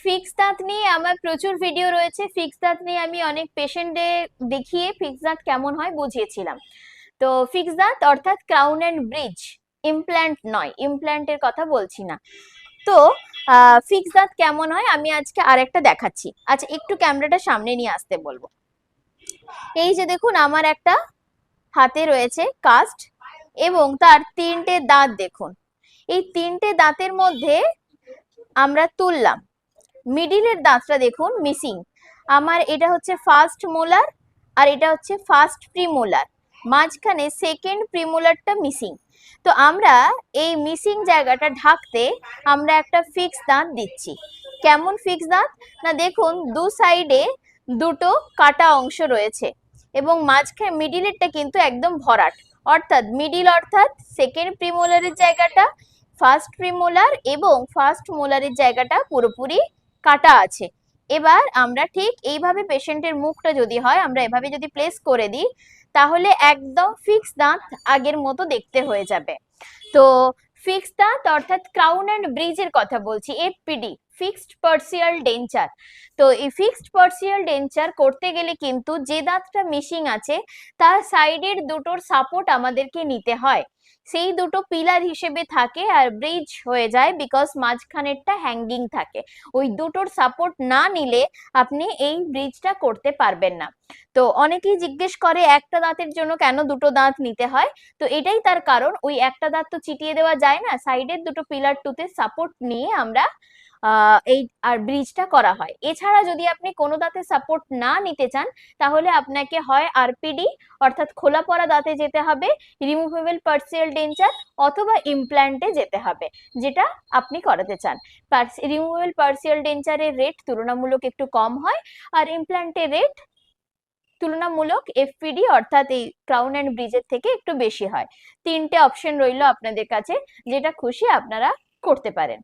Fix দাঁত নিয়ে আমার প্রচুর ভিডিও রয়েছে। ফিক্স দাঁত নিয়ে আমি অনেক পেশেন্টে দেখিয়ে ফিক্স দাঁত কেমন হয় বুঝিয়েছিলাম। তো ফিক্স দাঁত অর্থাৎ ক্রাউন অ্যান্ড ব্রিজ, ইমপ্ল্যান্ট নয়, ইমপ্ল্যান্টের কথা বলছি না। তো ফিক্স দাঁত কেমন হয় আমি আজকে আরেকটা দেখাচ্ছি। আচ্ছা, একটু ক্যামেরাটা সামনে নিয়ে আসতে বলবো। এই যে দেখুন, আমার একটা হাতে রয়েছে কাস্ট এবং তার তিনটে দাঁত দেখুন। এই তিনটে দাঁতের মধ্যে আমরা তুললাম, মিডিলের দাঁতটা দেখুন মিসিং। আমার এটা হচ্ছে ফার্স্ট মোলার আর এটা হচ্ছে ফার্স্ট প্রিমোলার, মাঝখানে সেকেন্ড প্রিমোলারটা মিসিং। তো আমরা এই মিসিং জায়গাটা ঢাকতে আমরা একটা ফিক্স দাঁত দিচ্ছি। কেমন ফিক্স দাঁত না, দেখুন দু সাইডে দুটো কাটা অংশ রয়েছে এবং মাঝখানে মিডিলেরটা কিন্তু একদম ভরাট, অর্থাৎ মিডিল অর্থাৎ সেকেন্ড প্রিমোলারের জায়গাটা, ফার্স্ট প্রিমোলার এবং ফার্স্ট মোলারের জায়গাটা পুরোপুরি কাটা আছে। এবার আমরা ঠিক এইভাবে পেশেন্টের মুখটা যদি হয়, আমরা এভাবে যদি প্লেস করে দিই, তাহলে একদম ফিক্স দাঁত আগের মতো দেখতে হয়ে যাবে। তো ফিক্স দাঁত অর্থাৎ ক্রাউন অ্যান্ড ব্রিজের কথা বলছি, এফপিডি, ফিক্সড পার্সিয়াল ডেঞ্চার। তো এই ফিক্সড পার্সিয়াল ডেঞ্চার করতে গেলে কিন্তু যে দাঁতটা মিসিং আছে তার সাইডের দুটোর সাপোর্ট আমাদেরকে নিতে হয়, সেই দুটো পিলার হিসেবে থাকে আর ব্রিজ হয়ে যায় বিকজ মাঝখানেরটা হ্যাঙ্গিং থাকে। ওই দুটোর সাপোর্ট না নিলে আপনি এই ব্রিজটা করতে পারবেন না। তো অনেকেই জিজ্ঞেস করে একটা দাঁতের জন্য কেন দুটো দাঁত নিতে হয়। তো এটাই তার কারণ, ওই একটা দাঁত তো চিটিয়ে দেওয়া যায় না, সাইডের দুটো পিলার টুতে সাপোর্ট নিয়ে আমরা এই আর ব্রিজটা করা হয়। এছাড়া যদি আপনি কোনো দাঁতে সাপোর্ট না নিতে চান, তাহলে আপনাকে হয় আরপিডি অর্থাৎ খোলা পড়া দাঁতে যেতে হবে, রিমুভেবল পার্সিয়াল ডেঞ্চার, অথবা ইমপ্ল্যান্টে যেতে হবে, যেটা আপনি করাতে চান। রিমুভেবল পার্সিয়াল ডেঞ্চারের রেট তুলনামূলক একটু কম হয়, আর ইমপ্ল্যান্টের রেট তুলনামূলক এফপিডি অর্থাৎ এই ক্রাউন অ্যান্ড ব্রিজের থেকে একটু বেশি হয়। তিনটে অপশন রইল আপনাদের কাছে, যেটা খুশি আপনারা করতে পারেন।